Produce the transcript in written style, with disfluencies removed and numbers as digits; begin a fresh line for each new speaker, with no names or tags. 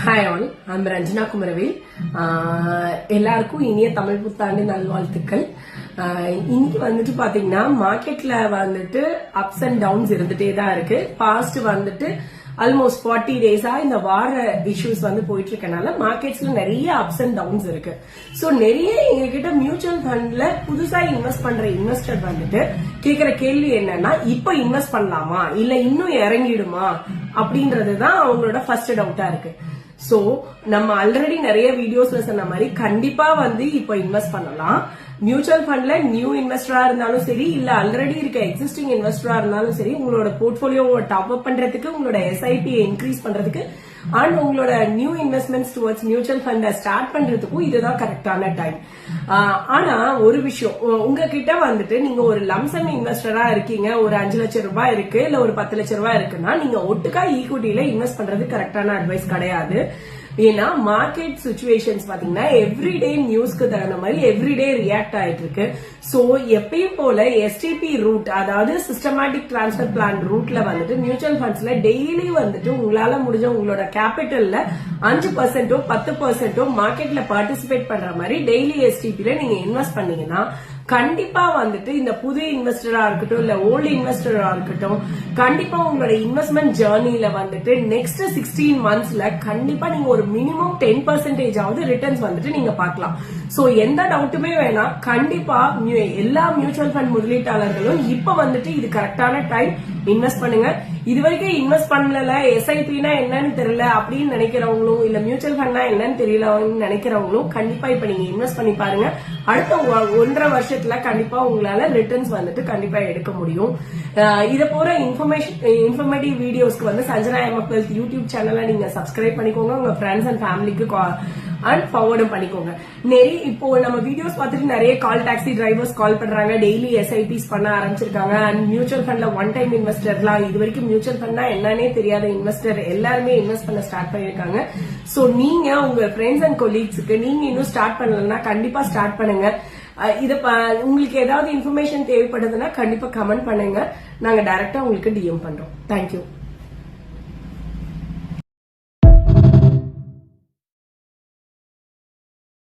Hi all, I'm Ranjana Kumaravel. எல்லாருக்கும் இனிய தமிழ் புத்தாண்டு நல்வாழ்த்துக்கள். இன்னைக்கு வந்துட்டு பாத்தீங்கன்னா மார்க்கெட்ல வந்துட்டு அப்ஸ் அண்ட் டவுன்ஸ் இருந்துட்டே தான் இருக்கு. பாஸ்ட் வந்துட்டு ஆல்மோஸ்ட் 40 டேஸா இந்த வார இஷ்யூஸ் வந்து போயிட்டு இருக்கனால மார்க்கெட்ஸ்ல நிறைய அப்ஸ் அண்ட் டவுன்ஸ் இருக்கு. சோ நிறைய எங்ககிட்ட மியூச்சுவல் ஃபண்ட்ல புதுசா இன்வெஸ்ட் பண்ற இன்வெஸ்டர் வந்துட்டு கேக்குற கேள்வி என்னன்னா, இப்ப இன்வெஸ்ட் பண்ணலாமா இல்ல இன்னும் இறங்கிடுமா அப்படின்றதுதான் அவங்களோட ஃபர்ஸ்ட் டவுட்டா இருக்கு. சோ நம்ம ஆல்ரெடி நிறைய வீடியோஸ்ல சொன்ன மாதிரி கண்டிப்பா வந்து இப்ப இன்வெஸ்ட் பண்ணலாம். மியூச்சுவல் ஃபண்ட்ல நியூ இன்வெஸ்டரா இருந்தாலும் சரி, இல்ல ஆல்ரெடி இருக்க எக்ஸிஸ்டிங் இன்வெஸ்டரா இருந்தாலும் சரி, உங்களோட போர்ட்போலியோவை டாப் அப் பண்றதுக்கு, உங்களோட எஸ்ஐபி இன்க்ரீஸ் பண்றதுக்கு அண்ட் உங்களோட new investments towards mutual fund start பண்றதுக்கும் இதுதான் கரெக்டான டைம். ஆனா ஒரு விஷயம், உங்ககிட்ட வந்துட்டு நீங்க ஒரு லம்சம் இன்வெஸ்டரா இருக்கீங்க, ஒரு 5 லட்சம் ரூபாய் இருக்கு இல்ல ஒரு 10 லட்சம் ரூபாய் இருக்குன்னா நீங்க ஒட்டுக்கா ஈக்விட்டியில இன்வெஸ்ட் பண்றது கரெக்டான அட்வைஸ் கிடையாது. ஏன்னா மார்க்கெட் சிச்சுவேஷன்ஸ் பாத்தீங்கன்னா எவ்ரிடே நியூஸ்க்கு தகுந்த மாதிரி எவ்ரிடே ரியாக்ட் ஆயிட்டு இருக்கு. சோ எப்பயும் போல எஸ்டிபி ரூட், அதாவது சிஸ்டமேட்டிக் டிரான்ஸ்பர் பிளான் ரூட்ல வந்துட்டு மியூச்சுவல் ஃபண்ட்ஸ்ல டெய்லி வந்துட்டு உங்களால முடிஞ்ச உங்களோட கேபிட்டல்ல 5% 10% மார்க்கெட்ல பார்ட்டிசிபேட் பண்ற மாதிரி டெய்லி எஸ்டிபில நீங்க இன்வெஸ்ட் பண்ணீங்கன்னா கண்டிப்பா வந்துட்டு இந்த புது இன்வெஸ்டரா இருக்கட்டும் இல்ல ஓல்டு இன்வெஸ்டரா இருக்கட்டும், கண்டிப்பா உங்களோட இன்வெஸ்ட்மெண்ட் ஜேர்னில வந்துட்டு நெக்ஸ்ட் 16 மந்த்ஸ்ல கண்டிப்பா நீங்க ஒரு மினிமம் 10% ஆவது ரிட்டர்ன்ஸ் வந்துட்டு நீங்க பார்க்கலாம். சோ எந்த டவுட்டுமே வேணாம், கண்டிப்பா எல்லா மியூச்சுவல் ஃபண்ட் முதலீட்டாளர்களும் இப்ப வந்துட்டு இது கரெக்டான டைம், இன்வெஸ்ட் பண்ணுங்க. இது வரைக்கும் இன்வெஸ்ட் பண்ணல, எஸ்ஐபினா என்னன்னு தெரியல அப்படின்னு நினைக்கிறவங்களும், இல்ல மியூச்சுவல் ஃபண்ட்னா என்னன்னு தெரியலன்னு நினைக்கிறவங்களும் கண்டிப்பா இப்ப நீங்க இன்வெஸ்ட் பண்ணி பாருங்க. அடுத்த 1.5 வருஷத்துல கண்டிப்பா உங்களால ரிட்டர்ன்ஸ் வந்துட்டு கண்டிப்பா எடுக்க முடியும். இத போற இன்ஃபர்மேட்டிவ் வீடியோஸ்க்கு வந்து சஞ்சனா எம்எஃப் வெல்த் யூடியூப் சேனலை நீங்க சப்ஸ்கிரைப் பண்ணிக்கோங்க. உங்க ஃப்ரெண்ட்ஸ் அண்ட் ஃபேமிலிக்கு அண்ட் ஃபார்வர்டும் பண்ணிக்கோங்க. இப்போ நம்ம வீடியோஸ் பார்த்துட்டு நிறைய கால் டாக்ஸி டிரைவர்ஸ் கால் பண்றாங்க, டெய்லி எஸ்ஐபிஸ் பண்ண ஆரம்பிச்சிருக்காங்க. அண்ட் மியூச்சுவல் ஃபண்ட்ல ஒன் டைம் இன்வெஸ்டர்லாம், இது வரைக்கும் மியூச்சுவல் ஃபண்ட்னா என்னன்னே தெரியாத இன்வெஸ்டர் எல்லாருமே இன்வெஸ்ட் பண்ண ஸ்டார்ட் பண்ணிருக்காங்க. சோ நீங்க உங்க ஃப்ரெண்ட்ஸ் அண்ட் கொலீக்ஸுக்கு நீங்க இன்னும் ஸ்டார்ட் பண்ணலன்னா கண்டிப்பா ஸ்டார்ட் பண்ணுங்க. உங்களுக்கு ஏதாவது இன்ஃபர்மேஷன் தேவைப்படுதுன்னா கண்டிப்பா கமெண்ட் பண்ணுங்க, நாங்க டைரக்டா உங்களுக்கு டிஎம் பண்றோம். தேங்க்யூ.